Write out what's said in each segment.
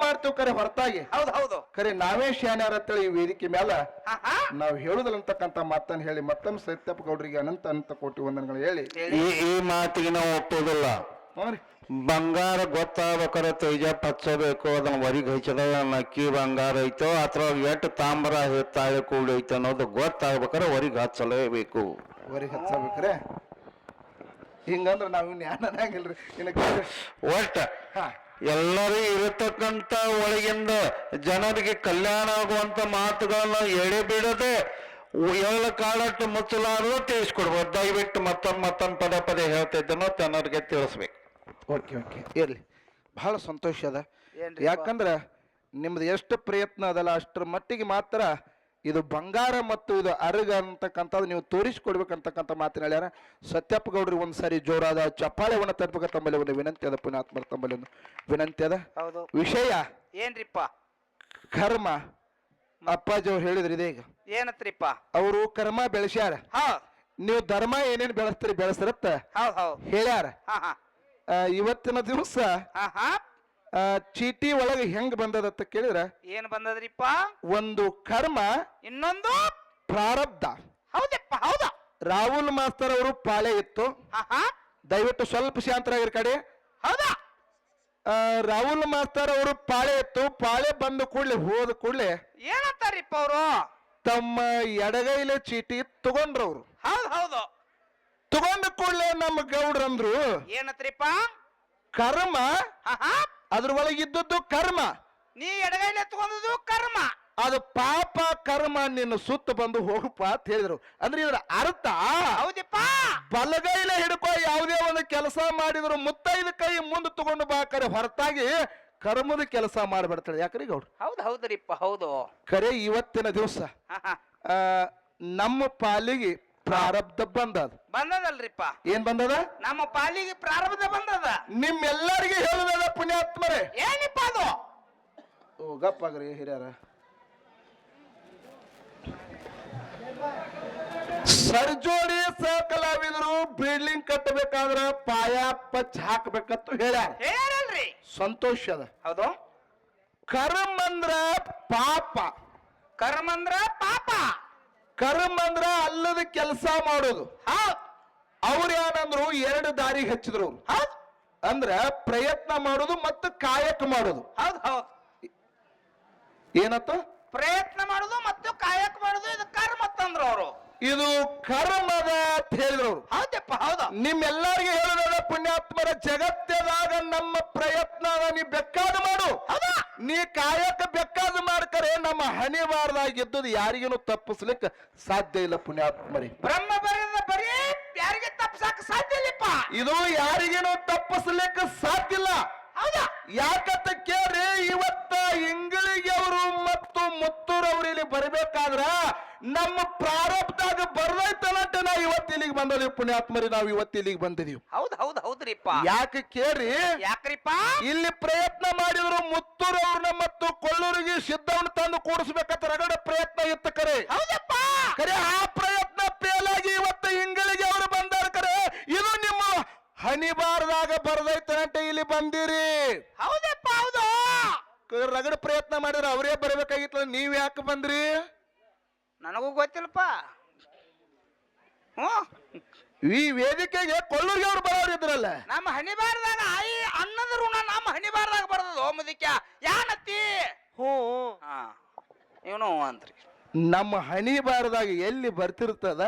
ಮಾಡ್ತೀವಿ ಕರೆ ಹೊರತಾಗಿ. ಹೌದು ಹೌದು. ಕರೆ ನಾವೇ ಶಾನ್ಯಾರ ಅಂತೇಳಿ ಈ ವೇದಿಕೆ ಮೇಲೆ ನಾವು ಹೇಳುದಿಲ್ಲ ಅಂತಕ್ಕಂತ ಮಾತನ್ನು ಹೇಳಿ ಮತ್ತೊಮ್ಮೆ ಸತ್ಯಪ್ಪ ಗೌಡ್ರಿಗೆ ಅನಂತ ಅನಂತ ಕೋಟಿ ವಂದನೆಗಳು ಹೇಳಿ ಈ ಮಾತಿಗೆ ನಾವು ಒಪ್ಪೋದಿಲ್ಲ. ಬಂಗಾರ ಗೊತ್ತಾಗ್ಬೇಕಾರೆ ತೇಜಪ್ ಹಚ್ಚಬೇಕು, ಅದನ್ನ ಹೊರಗೆ ಹಚ್ಚದ ನಕ್ಕಿ ಬಂಗಾರ ಐತೋ ಅಥವಾ ಎಟ್ಟು ತಾಮ್ರ ತಾಳೆ ಕೂಡಿ ಐತೆ ಅನ್ನೋದು ಗೊತ್ತಾಗ್ಬೇಕಾರೆ ಹೊರಗೆ ಹಚ್ಚಲೇಬೇಕು. ಹೊರಗೆ ಹಚ್ಚಬೇಕ್ರೆ ಹಿಂಗಂದ್ರ ನಾವು ಜ್ಞಾನನಾಗಿಲ್ರಿ ಒಟ್ಟ ಎಲ್ಲರೂ ಇರತಕ್ಕಂತ ಒಳಗಿಂದ ಜನರಿಗೆ ಕಲ್ಯಾಣ ಆಗುವಂತ ಮಾತುಗಳನ್ನ ಎಡೆಬಿಡದೆ ಎಲ್ಲ ಕಾಲಟ್ಟು ಮುಚ್ಚಲಾರದು ತಿಳಿಸ್ಕೊಡ್ಬೋದು. ದಯವಿಟ್ಟು ಮತ್ತೊಂದು ಪದೇ ಹೇಳ್ತಿದ್ದನೋ ಜನರಿಗೆ ತಿಳಿಸ್ಬೇಕು. ಓಕೆ ಓಕೆ ಇರ್ಲಿ, ಬಹಳ ಸಂತೋಷ ಅದ. ಯಾಕಂದ್ರೆ ನಿಮ್ದು ಎಷ್ಟು ಪ್ರಯತ್ನ ಅದಲ್ಲ ಅಷ್ಟರ ಮಟ್ಟಿಗೆ ಮಾತ್ರ ಇದು ಬಂಗಾರ ಮತ್ತು ಇದು ಅರಗ ಅಂತಕ್ಕಂಥದ್ದು ನೀವು ತೋರಿಸ್ಕೊಡ್ಬೇಕಂತಕ್ಕಂಥ ಮಾತಿನ ಹೇಳ್ಯಾರ. ಸತ್ಯಪ್ಪ ಗೌಡ್ರಿ ಒಂದ್ಸರಿ ಜೋರಾದ ಚಪ್ಪಾಳೆವನ್ನ ತರ್ಬೇಕ ತಮ್ಮಲ್ಲಿ ಒಂದು ವಿನಂತಿ ಅದ. ಪುಣ್ಯಾತ್ಮರ ತಮ್ಮಲ್ಲಿ ಒಂದು ವಿನಂತಿ ಅದ. ವಿಷಯ ಏನ್ರಿಪ್ಪ? ಕರ್ಮ. ಅಪ್ಪಾಜಿ ಅವ್ರು ಹೇಳಿದ್ರಿ ಇದೀಗ ಏನತ್ರಿಪ್ಪ? ಅವರು ಕರ್ಮ ಬೆಳೆಸ್ಯಾರ, ನೀವು ಧರ್ಮ ಏನೇನ್ ಬೆಳೆಸ್ತೀರಿ ಬೆಳೆಸ್ರತ್ತ ಹೇಳ್ಯಾರ. ಇವತ್ತಿನ ದಿವಸ ಚೀಟಿ ಒಳಗೆ ಹೆಂಗ್ ಬಂದದತ್ತ ಕೇಳಿದ್ರ ಏನ್ ಬಂದದ್ರಿಪ್ಪ? ಒಂದು ಕರ್ಮ, ಇನ್ನೊಂದು ಪ್ರಾರಬ್ಧ. ಹೌದಪ್ಪ ಹೌದಾ. ರಾಹುಲ್ ಮಾಸ್ತರ್ ಅವರು ಪಾಳೆ ಇತ್ತು, ದಯವಿಟ್ಟು ಸ್ವಲ್ಪ ಶಾಂತರಾಗಿರ್ ಕಡೆ. ಹೌದಾ. ರಾಹುಲ್ ಮಾಸ್ತರ್ ಅವರು ಪಾಳೆ ಇತ್ತು, ಪಾಳೆ ಬಂದ ಕೂಡ್ಲೆ ಹೋದ ಕೂಡ್ಲೆ ಏನಂತಾರಿಪ್ಪ ಅವರು? ತಮ್ಮ ಎಡಗೈಲೆ ಚೀಟಿ ತಗೊಂಡ್ರು ಅವ್ರು. ಹೌದು ಹೌದು. ತಗೊಂಡ ಕೂಡ್ಲೆ ನಮ್ಮ ಗೌಡ್ರಂದ್ರು ಏನತ್ರಿಪ್ಪ? ಕರ್ಮ, ಅದ್ರ ಒಳಗಿದ್ದದ್ದು ಕರ್ಮ, ನೀ ಎಡಗೈಲೆ ತಗೊಂಡದ್ದು ಕರ್ಮ, ಅದು ಪಾಪ ಕರ್ಮ ನಿನ್ನ ಸುತ್ತ ಬಂದು ಹೋಗಪ್ಪ ಅಂತ ಹೇಳಿದ್ರು. ಅಂದ್ರೆ ಇದ್ರ ಅರ್ಥ ಹೌದಪ್ಪ, ಬಲಗೈಲೆ ಹಿಡ್ಕೊ ಯಾವುದೇ ಒಂದು ಕೆಲಸ ಮಾಡಿದ್ರು ಮುತ್ತೈದ ಕೈ ಮುಂದೆ ತಗೊಂಡು ಬಾಕರೆ ಹೊರತಾಗಿ ಕರ್ಮದ ಕೆಲಸ ಮಾಡ್ಬಿಡ್ತಾಳೆ. ಯಾಕ್ರಿ ಗೌಡ್ರು? ಹೌದು ಹೌದ್ರಿಪ್ಪ ಹೌದು. ಕರೆ ಇವತ್ತಿನ ದಿವಸ ನಮ್ಮ ಪಾಲಿಗೆ ಪ್ರಾರಬ್ಧ ಬಂದದಲ್ರಿಪ್ಪ. ಏನ್ ಬಂದದ? ನಮ್ಮ ಪಾಲಿಗೆ ಪ್ರಾರಬ್ಧ ಬಂದದ. ನಿಮ್ಮೆಲ್ಲರಿಗೆ ಹೇಳುದದ ಪುಣ್ಯಾತ್ಮರೇ. ಏನಿಪ್ಪ ಅದು? ಓ ಗಪ್ಪಾಗ್ರಿ ಹಿರಿಯರ. ಸರ್ಜೋಡಿ ಸಹಕಲಾವಿದರು ಬಿಲ್ಡಿಂಗ್ ಕಟ್ಟಬೇಕಾದ್ರ ಪಾಯ ಪಚ್ ಹಾಕ್ಬೇಕಂತ ಹೇಳ್ಯಾರಲ್ರಿ. ಸಂತೋಷ ಅದ. ಹೌದು. ಕರ್ಮ ಅಂದ್ರ ಪಾಪ, ಕರ್ಮ ಅಂದ್ರ ಪಾಪ, ಕರ್ಮ ಅಂದ್ರ ಅಲ್ಲದ ಕೆಲಸ ಮಾಡೋದು. ಅವ್ರು ಏನಂದ್ರು ಎರಡು ದಾರಿ ಹಚ್ಚಿದ್ರು. ಅಂದ್ರ ಪ್ರಯತ್ನ ಮಾಡೋದು ಮತ್ತು ಕಾಯಕ ಮಾಡೋದು. ಹೌದು ಹೌದು. ಏನತ್ತ? ಪ್ರಯತ್ನ ಮಾಡೋದು ಮತ್ತು ಕಾಯಕ ಮಾಡೋದು, ಇದು ಕರ್ಮ ಅಂತಂದ್ರು ಅವರು. ಇದು ಕರ್ಮದ ಅಂತ ಹೇಳಿದ್ರು. ಹೌದಪ್ಪ ಹೌದು. ನಿಮ್ಮೆಲ್ಲರಿಗೆ ಹೇಳೋದ ಪುಣ್ಯಾತ್ಮರ, ಜಗತ್ತದಾಗ ನಮ್ಮ ಪ್ರಯತ್ನ ನೀ ಬೇಕಾದ ಮಾಡು, ನೀ ಕಾಯಕ ಬೇಕಾದ ಮಾಡ್ಕರೆ ನಮ್ಮ ಹಣಿಬಾರ್ದಾಗಿದ್ದು ಯಾರಿಗೇನು ತಪ್ಪಿಸ್ಲಿಕ್ಕೆ ಸಾಧ್ಯ ಇಲ್ಲ ಪುಣ್ಯಾತ್ಮರಿ. ಬ್ರಹ್ಮ ಬರೆದ ಬರೀ ಯಾರಿಗೆ ತಪ್ಪಿಸಕ್ ಸಾಧ್ಯ ಇಲ್ಲಪ್ಪ. ಇದು ಯಾರಿಗೇನು ತಪ್ಪಿಸ್ಲಿಕ್ಕೆ ಸಾಧ್ಯ ಇಲ್ಲ. ಹೌದಾ? ಯಾಕಂತ ಕೇಳ್ರಿ, ಇವತ್ತ ಇಂಗಳಿಗೆ ಅವರು ಮತ್ತು ಮುತ್ತೂರವ್ರು ಇಲ್ಲಿ ಬರ್ಬೇಕಾದ್ರ ನಮ್ಮ ಪ್ರಾರಬ್ಧದಾಗ ಬರ್ದೈತನಂತೆ ನಾವು ಇವತ್ತು ಇಲ್ಲಿಗೆ ಬಂದಿದ್ದೀವಿ ಪುಣ್ಯಾತ್ಮರಿ. ನಾವು ಇವತ್ತು ಇಲ್ಲಿಗೆ ಬಂದಿದೀವಿ. ಹೌದು ಹೌದು ಹೌದ್ರಿಪ್ಪ. ಯಾಕೆ ಕೇಳ್ರಿ, ಯಾಕ್ರಿಪ್ಪ? ಇಲ್ಲಿ ಪ್ರಯತ್ನ ಮಾಡಿದ್ರು ಮುತ್ತೂರವ್ರನ್ನ ಮತ್ತು ಕೊಳ್ಳೂರಿಗೆ ಸಿದ್ಧವನ್ನು ತಂದು ಕೂಡಿಸ್ಬೇಕಂತ ರಗಡ ಪ್ರಯತ್ನ ಇತ್ತು ಕರೆ. ಹೌದಪ್ಪ ಕರೆ. ಆ ಪ್ರಯತ್ನ ಫೇಲಾಗಿ ಇವತ್ತು ಇಂಗಳಿಗೆ ಅವರು ಬಂದಾರ ಕರೆ. ಇದು ನಿಮ್ಮ ಹಣಿಬಾರ್ದಾಗ ಬರ್ದೈತನಂತೆ ಇಲ್ಲಿ ಬಂದಿರಿ. ಹೌದಪ್ಪ ಹೌದು. ರಗಡ ಪ್ರಯತ್ನ ಮಾಡಿದ್ರೆ ಅವರೇ ಬರ್ಬೇಕಾಗಿತ್ತು, ನೀವ್ ಯಾಕೆ ಬಂದ್ರಿ? ನನಗೂ ಗೊತ್ತಿಲ್ಲಪ್ಪ. ಈ ವೇದಿಕೆಗೆ ಕೊಳ್ಳೂರಿಗೆ ಅವ್ರು ಬರೋರು ಇದ್ರಲ್ಲ. ನಮ್ಮ ಹಣಿಬಾರ್ದಾಗ ಆಯಿ ಅನ್ನದ ಋಣ ನಮ್ಮ ಹಣಿಬಾರ್ದಾಗ ಬರ್ತದ. ಮುದಿಕ ಯಾನತ್ತಿ ಇವನು ಅಂತ್ರಿ. ನಮ್ಮ ಹಣಿಬಾರ್ದಾಗ ಎಲ್ಲಿ ಬರ್ತಿರ್ತದ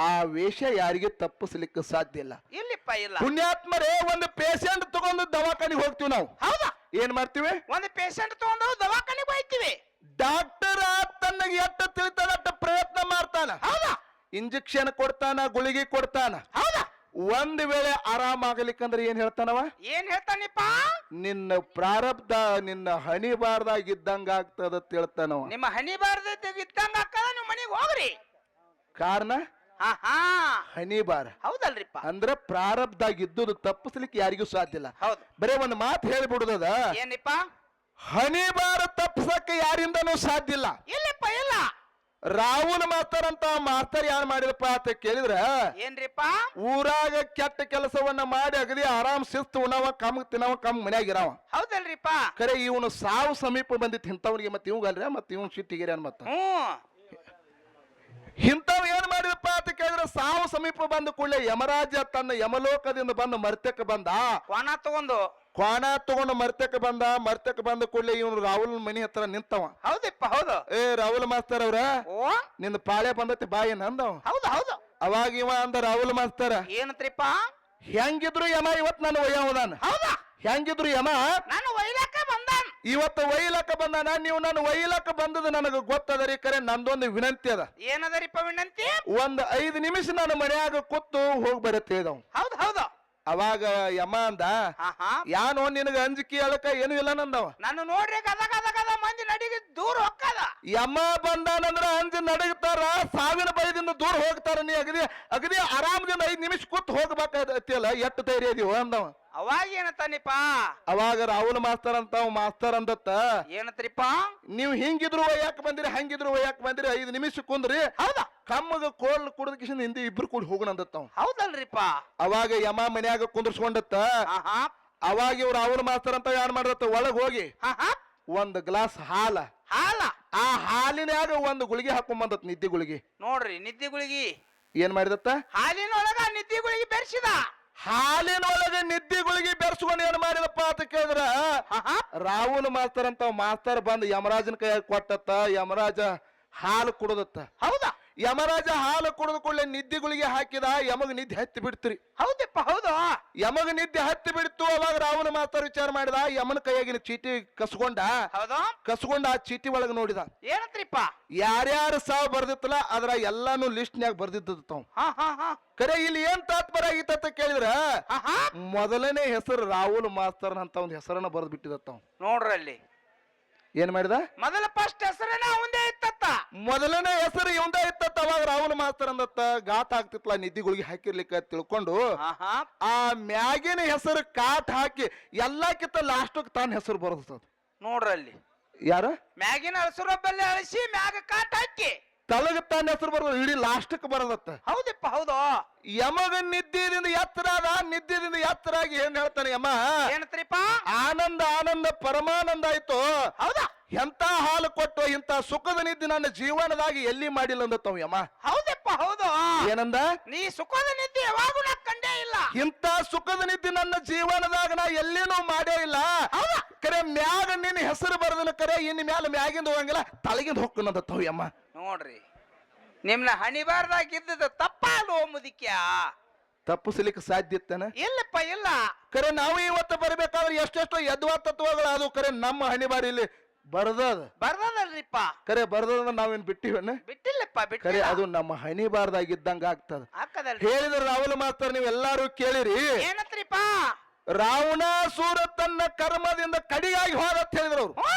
ಆ ವೇಷ ಯಾರಿಗೆ ತಪ್ಪಿಸ್ಲಿಕ್ಕೆ ಸಾಧ್ಯ ಇಲ್ಲ. ಇಲ್ಲಿಪ್ಪ ಇಲ್ಲ. ಪುಣ್ಯಾತ್ಮರೇ, ಒಂದು ಪೇಷಂಟ್ ತಗೊಂಡು ದವಾಖಾನಿಗೆ ಹೋಗ್ತೀವಿ ನಾವು. ಹೌದಾ? ಏನ್ ಮಾಡ್ತೀವಿ? ಒಂದು ಪೇಷಂಟ್ ತಗೊಂಡು ದವಾಖಾನಿಗೆ ಹೋಗ್ತೀವಿ. ಡಾಕ್ಟರ್ ತನ್ನಗೆ ಎಷ್ಟು ತಿಳಿತದಟ್ಟ ಪ್ರಯತ್ನ ಮಾಡ್ತಾನ. ಹೌದಾ? ಇಂಜೆಕ್ಷನ್ ಕೊಡ್ತಾನ, ಗುಳಿಗೆ ಕೊಡ್ತಾನ. ಹೌದಾ? ಒಂದ್ ವೇಳೆ ಆರಾಮಾಗಲಿಕ್ಕಂದ್ರೆ ಏನ್ ಹೇಳ್ತಾನವ? ಏನ್ ಹೇಳ್ತಾನಿಪ್ಪ? ನಿನ್ನ ಪ್ರಾರಬ್ಧ ನಿನ್ನ ಹಣಿಬಾರ್ದಾಗ ಇದ್ದಂಗ ಆಗ್ತದ ಹೇಳ್ತಾನವ. ನಿಮ್ಮ ಹಣಿಬಾರ್ದ ಇದ್ದಂಗ ಆಗ್ತದ, ನೀವು ಮನೆಗೆ ಹೋಗ್ರಿ. ಕಾರಣ ಹಣಿಬಾರ. ಹೌದಲ್ರಿಪ್ಪ. ಅಂದ್ರ ಪ್ರಾರಬ್ಧಾಗ ಇದ್ದುದು ತಪ್ಪಿಸ್ಲಿಕ್ಕೆ ಯಾರಿಗೂ ಸಾಧ್ಯ ಇಲ್ಲ. ಹೌದು. ಬರೇ ಒಂದ್ ಮಾತು ಹೇಳ್ಬಿಡುದದ, ಏನಿಪ್ಪ? ಹಣಿಬಾರ ತಪ್ಪಿಸಕ್ಕೆ ಯಾರಿಂದನೂ ಸಾಧ್ಯ ಇಲ್ಲ. ಇಲ್ಲಪ್ಪ ಇಲ್ಲ. ರಾಹುಲ್ ಮಾಸ್ತರ್ ಅಂತ ಮಾಸ್ತರ್ ಯಾರು ಮಾಡಿದಪ್ಪ ಅಂತ ಕೇಳಿದ್ರ ಏನ್ರಿಪ್ಪ ಊರಾಗ ಕೆಟ್ಟ ಕೆಲಸವನ್ನ ಮಾಡಿ ಅಗದಿ ಆರಾಮ್ ಶಿಸ್ತು ಉಣವ ಕಮ್ ತಿನ್ನವ ಕಮ್ ಮನ್ಯಾಗ ಇರಾವ ಹೌದಲ್ರಿಪ್ಪ ಖರೆ ಇವನು ಸಾವು ಸಮೀಪ ಬಂದಿತ್ತು ಇಂಥವ್ರಿಗೆ ಮತ್ತೆ ಇವಂಗಲ್ರ ಮತ್ತೆ ಇವನ್ ಸಿಟ್ಟಿಗಿರ್ಯಾನ ಮತ್ತ ಇಂಥವ್ ಏನ್ ಮಾಡಿದಪ್ಪ ಅಂತ ಕೇಳಿದ್ರೆ ಸಾವು ಸಮೀಪ ಬಂದ ಕೂಡಲೇ ಯಮರಾಜ ತನ್ನ ಯಮಲೋಕದಿಂದ ಬಂದು ಮರ್ತ್ಯಕ್ಕೆ ಬಂದ ಕ್ವಾಣ ತಗೊಂಡು ಮರ್ತ್ಯಕ್ಕೆ ಬಂದ ಕೂಡಲೇ ಇವನು ರಾಹುಲ್ ಮನಿ ಹತ್ರ ನಿಂತವ ಹೌದಪ್ಪ ಹೌದು ಏ ರಾಹುಲ್ ಮಾಸ್ತರ್ ಅವ್ರ ಓ ನಿಂದ ಪಾಳೆ ಬಂದತಿ ಬಾಯಿ ನಂದವ ಹೌದು ಹೌದು ಅವಾಗ ಇವ ಅಂದ ರಾಹುಲ್ ಮಾಸ್ತರ ಏನಂತ್ರಿಪ್ಪ ಹೆಂಗಿದ್ರು ಯಮ ಇವತ್ ನಾನು ಒಯ್ಯವದಾನ ಹೌದಾ ಹೆಂಗಿದ್ರು ಯಮ ನಾನು ಒಯ್ಲಕ್ಕ ಬಂದಾನ ಇವತ್ತು ಒಯ್ಲಕ್ಕ ಬಂದಾನ ನೀವು ನಾನು ಒಯ್ಲಕ್ಕ ಬಂದದ ನನಗ ಗೊತ್ತದರಿ ಕರೆ ನಂದೊಂದು ವಿನಂತಿ ಅದ ಏನದರಿಪ್ಪ ವಿನಂತಿ ಒಂದ್ 5 ನಿಮಿಷ ನಾನು ಮನ್ಯಾಗ ಕೂತು ಹೋಗಿ ಬರತ್ತೆ ಹೇಳಿದವ್ ಹೌದು ಹೌದು ಅವಾಗ ಯಮ ಅಂದ ಯಾನೋ ನಿನಗ ಅಂಜಿಕೆ ಅಳಕ ಏನು ಇಲ್ಲ ನಂದವ ನಾನು ನೋಡ್ರಿ ಗದ ಗದ ಗದ ಮಂದಿ ನಡಿಗೆ ದೂರ ಹೋಗ್ಕದ ಯಮ ಬಂದಾನಂದ್ರ ಅಂಜಿ ನಡಗ್ತಾರ ಸಾವಿನ ಭಯದಿಂದ ದೂರ ಹೋಗ್ತಾರ ನೀ ಅಗದಿ ಆರಾಮದಿಂದ 5 ನಿಮಿಷ ಕೂತ್ ಹೋಗ್ಬೇಕಾಗತ್ತಿಯಲ್ಲ ಎಷ್ಟು ಧೈರ್ಯ ಇದೀವ ಅಂದವ ಅವಾಗ ಏನಂತಾನಿಪ್ಪ ಅವಾಗ ರಾಹುಲ್ ಮಾಸ್ತರ್ ಅಂತ ಮಾಸ್ತರ್ ಅಂದತ್ತ ಏನಂತ್ರಿಪ್ಪ ನೀವು ಹಿಂಗಿದ್ರು ಒಯ್ಯಾಕ ಬಂದಿರಿ ಹಂಗಿದ್ರು ಒಯ್ಯಾಕ ಬಂದಿರಿ 5 ನಿಮಿಷ ಕುಂದ್ರಿ ಹೌದಾ ಕಮ್ಮಗ ಕೋಲ್ ಕುಡದ ಕಿಶನ್ ಹಿಂದಿ ಇಬ್ರು ಕೂಡಿ ಹೋಗೋಣ ಅಂದತ್ತ ಹೌದಲ್ರಿಪ್ಪ ಅವಾಗ ಯಮ ಮನ್ಯಾಗ ಕುಂದ್ರಸ್ಕೊಂಡತ್ತ ಅವಾಗ ಇವ್ರು ರಾಹುಲ್ ಮಾಸ್ತರ್ ಅಂತ ಏನ್ ಮಾಡತ್ತ ಒಳಗ್ ಹೋಗಿ ಒಂದ್ ಗ್ಲಾಸ್ ಹಾಲ ಆ ಹಾಲಿನ್ಯಾಗ ಒಂದ್ ಗುಳಿಗೆ ಹಾಕೊಂಡ್ ಬಂದತ್ ನಿದ್ದೆ ಗುಳಿಗೆ ನೋಡ್ರಿ ನಿದ್ದೆ ಗುಳಿಗಿ ಏನ್ ಮಾಡಿದತ್ತ ಹಾಲಿನೊಳಗ ನಿದ್ದೆ ಗುಳಿಗಿ ಬೆರ್ಸಿದ ಹಾಲಿನೊಳಗೆ ನಿದ್ದೆ ಗುಳಿಗೆ ಬೆರ್ಸ್ಕೊಂಡು ಏನ್ ಮಾಡಿದಪ್ಪ ಅಂತ ಕೇಳಿದ್ರ ರಾಹುಲ್ ಮಾಸ್ತರ್ ಅಂತ ಮಾಸ್ತರ್ ಬಂದ್ ಯಮರಾಜನ ಕೈಯಾಗ ಕೊಟ್ಟತ್ತ ಯಮರಾಜ ಹಾಲು ಕುಡದತ್ತ ಹೌದಾ ಯಮರಾಜ ಹಾಲು ಕುಡಿದ ಕೂಡಲೇ ನಿದ್ದೆ ಗುಳಿಗೆ ಹಾಕಿದ ಯಮಗ ನಿದ್ದೆ ಹತ್ತಿ ಬಿಡ್ತ್ರಿ ಹೌದಪ್ಪ ಹೌದು ಯಮಗ ನಿದ್ದೆ ಹತ್ತಿ ಬಿಡ್ತು ಅವಾಗ ರಾಹುಲ್ ಮಾಸ್ತರ್ ವಿಚಾರ ಮಾಡಿದ ಯಮನ ಕೈಯಾಗಿನ ಚೀಟಿ ಕಸ್ಕೊಂಡ ಆ ಚೀಟಿ ಒಳಗ ನೋಡಿದ ಏನಂತ್ರಿಪ್ಪ ಯಾರ್ಯಾರು ಸಾವು ಬರ್ದಿತ್ತಲ್ಲ ಅದ್ರ ಎಲ್ಲಾನು ಲಿಸ್ಟ್ನ್ಯಾಗ ಬರ್ದಿದ್ದವ್ ಕರೆ ಇಲ್ಲಿ ಏನ್ ತಾತ್ಪರ್ಯ ಆಗಿತ್ತ ಅಂತ ಕೇಳಿದ್ರ ಮೊದಲನೇ ಹೆಸರು ರಾಹುಲ್ ಮಾಸ್ತರ್ ಅಂತ ಒಂದ್ ಹೆಸರನ್ನ ಬರ್ದ್ ಬಿಟ್ಟಿದತ್ತವ್ ನೋಡ್ರಿ ಅಲ್ಲಿ ಏನ್ ಮಾಡಿದ ಮೊದಲ ಫಸ್ಟ್ ಹೆಸರೇನ ಅವಂದೇ ಇತ್ತತ್ತ ಮೊದಲನೇ ಹೆಸರು ಇವಂದ ಇತ್ತತ್ತ ಅವಾಗ ರಾಹುಲ್ ಮಾಸ್ತರ್ ಅಂದತ್ತ ಗಾಟ್ ಆಗ್ತಿತ್ಲ ನಿದ್ದಿಗಳಿಗೆ ಹಾಕಿರ್ಲಿಕ್ಕ ತಿಳ್ಕೊಂಡು ಆ ಮ್ಯಾಗಿನ ಹೆಸರು ಕಾಟ್ ಹಾಕಿ ಎಲ್ಲಕ್ಕಿಂತ ಲಾಸ್ಟಕ್ ತಾನ ಹೆಸರು ಬರ್ತದ ನೋಡ್ರಿ ಅಲ್ಲಿ ಯಾರ ಮ್ಯಾಗಿನ ಹಸುರೊಬ್ಬಲ್ಲಿ ಅಳಿಸಿ ಮ್ಯಾಗ ಕಾಟ್ ಹಾಕಿ ತಳಗ ತಾನ ಹೆಸರು ಬರೋದು ಇಡೀ ಲಾಸ್ಟಕ್ ಬರದತ್ತ ಹೌದಪ್ಪ ಹೌದು ಯಮಗ ನಿದ್ದಿಂದ ಎತ್ತರ ಎತ್ತರಾಗಿ ಏನ್ ಹೇಳ್ತಾನೆ ಯಮ ಏನತ್ರಿಪ್ಪ ಆನಂದ ಆನಂದ ಪರಮಾನಂದ ಆಯ್ತು ಹೌದಾ ಎಂತ ಹಾಲು ಕೊಟ್ಟು ಇಂತ ಸುಖದ ನಿದ್ದೆ ನನ್ನ ಜೀವನದಾಗಿ ಎಲ್ಲಿ ಮಾಡಿಲ್ಲ ಅಂದತ್ತವ್ ಯಮ ಹೌದಪ್ಪ ಹೌದು ಏನಂದ ನೀ ಸುಖದ ನಿದ್ದೆ ಯಾವಾಗೂ ನಾ ಕಂಡೇ ಇಲ್ಲ ಇಂತ ಸುಖದ ನಿದ್ದೆ ನನ್ನ ಜೀವನದಾಗ ನಾ ಎಲ್ಲಿನೂ ಮಾಡೇ ಇಲ್ಲ ಕರೆ ಮ್ಯಾಗ ನಿನ್ನ ಹೆಸರು ಬರದನ ಕರೆ ಇನ್ ಮ್ಯಾಲ ಮ್ಯಾಗಿಂದ ಹೋಗಂಗಿಲ್ಲ ತಳಗಿಂದ ಹೋಗ್ಕನಂದತ್ತವ್ ಯಮ್ಮ ನೋಡ್ರಿ ನಿಮ್ನ ಹಣಿಬಾರ್ದಾಗ ಇದ್ದದ ತಪ್ಪಾಲು ಮುದಿಕ್ಯಾ ತಪ್ಪಿಸ್ಲಿಕ್ಕೆ ಸಾಧ್ಯ ಇತ್ತನ ಇಲ್ಲಪ್ಪ ಇಲ್ಲ ಕರೆ ನಾವು ಇವತ್ತು ಬರ್ಬೇಕಾದ್ರೆ ಎಷ್ಟೆಷ್ಟೋ ಯದ್ವಾ ತತ್ವಗಳು ಅದು ಕರೆ ನಮ್ಮ ಹಣಿಬಾರ ಇಲ್ಲಿ ಬರ್ದದಲ್ರಿಪ್ಪ ಕರೆ ಬರ್ದದ ನಾವೇನ್ ಬಿಟ್ಟಿವನ್ನ ಬಿಟ್ಟಿಲ್ಲಪ್ಪ ಕರೆ ಅದು ನಮ್ಮ ಹಣಿಬಾರ್ದಾಗ ಇದ್ದಂಗ ಆಗ್ತದ ಹೇಳಿದ್ರ ರಾಹುಲ್ ಮಾಸ್ತರ್ ನೀವ್ ಎಲ್ಲಾರು ಕೇಳಿರಿ ಏನತ್ರಿಪ್ಪ ರಾವಣಾಸುರ ತನ್ನ ಕರ್ಮದಿಂದ ಕಡಿಯಾಗಿ ಹೋದತ್ ಹೇಳಿದ್ರು ಅವ್ರು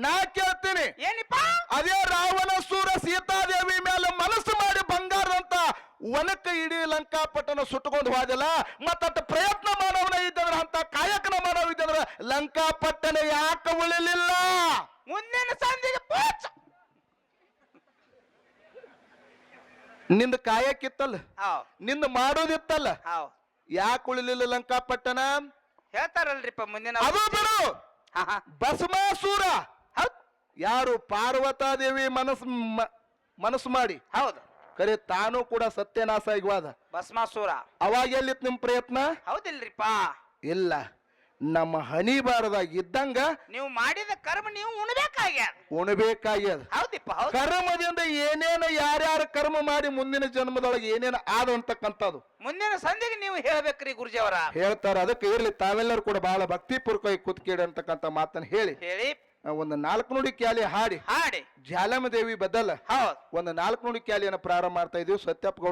ನಾ ಕೇಳ್ತೀನಿ ಏನಿಪ್ಪ ಅದೇ ರಾವಣಾಸುರ ಸೀತಾದೇವಿ ಮೇಲೆ ಮನಸ್ಸು ಮಾಡಿ ಬಂಗಾರದಂತ ಒನಕ ಇಡೀ ಲಂಕಾಪಟ್ಟಣ ಸುಟ್ಟಕೊಂಡು ಹೋದಿಲ್ಲ ಮತ್ತ ಪ್ರಯತ್ನ ಮಾಡೋವನ ಇದ್ದದ್ರ ಅಂತ ಕಾಯಕನ ಮಾಡೋ ಇದ್ದದ್ರ ಲಂಕಾಪಟ್ಟಣ ಯಾಕೆ ಉಳಿಲಿಲ್ಲ ಮುಂದಿನ ಸಂಧಿಗೆ ನಿಂದ ಕಾಯಕ್ಕಿತ್ತಲ್ಲ ನಿಂದ ಮಾಡೋದಿತ್ತಲ್ಲ ಯಾಕೆ ಉಳಿಲಿಲ್ಲ ಲಂಕಾಪಟ್ಟಣ ಹೇಳ್ತಾರಲ್ರಿಪ್ಪ ಮುಂದಿನ ಅದು ಬಿಡು ಭಸ್ಮಾಸುರ ಯಾರು ಪಾರ್ವತಾದೇವಿ ಮನಸ್ಸು ಮಾಡಿ ಹೌದು ಕರೆ ತಾನು ಕೂಡ ಸತ್ಯನಾಶ ಆಗಿವಾದ ಭಸ್ಮಾಸುರ ಅವಾಗ ಎಲ್ಲಿತ್ ನಿಮ್ ಪ್ರಯತ್ನ ಹೌದಿಲ್ರಿಪ್ಪ ಇಲ್ಲ ನಮ್ಮ ಹಣಿಬಾರದಾಗ ಇದ್ದಂಗ ನೀವು ಮಾಡಿದ ಕರ್ಮ ನೀವು ಉಣಬೇಕಾಗ್ಯದ ಹೌದಿಪ್ಪ ಕರ್ಮದಿಂದ ಏನೇನು ಯಾರ್ಯಾರ ಕರ್ಮ ಮಾಡಿ ಮುಂದಿನ ಜನ್ಮದೊಳಗೆ ಏನೇನು ಆದ ಅಂತಕ್ಕಂಥದ್ದು ಮುಂದಿನ ಸಂಧಿಗೆ ನೀವು ಹೇಳ್ಬೇಕ್ರಿ ಗುರುಜಿಯವರ ಹೇಳ್ತಾರ ಅದಕ್ಕೆ ಇರ್ಲಿ ತಾವೆಲ್ಲರೂ ಕೂಡ ಬಹಳ ಭಕ್ತಿಪೂರ್ವಕವಾಗಿ ಕೂತ್ಕೇಳಿ ಅಂತಕ್ಕಂಥ ಮಾತನ್ನ ಹೇಳಿ ಒಂದು 4 ನುಡಿ ಕ್ಯಾಲಿ ಹಾಡಿ ಹಾಡಿ ಜಾಲಮ ದೇವಿ ಬದಲ ಒಂದು 4 ನುಡಿ ಕ್ಯಾಲಿಯನ್ನು ಪ್ರಾರಂಭ ಮಾಡ್ತಾ ಇದೀವಿ. ಸತ್ಯಪ್ಪ ಗೌಡ್ರ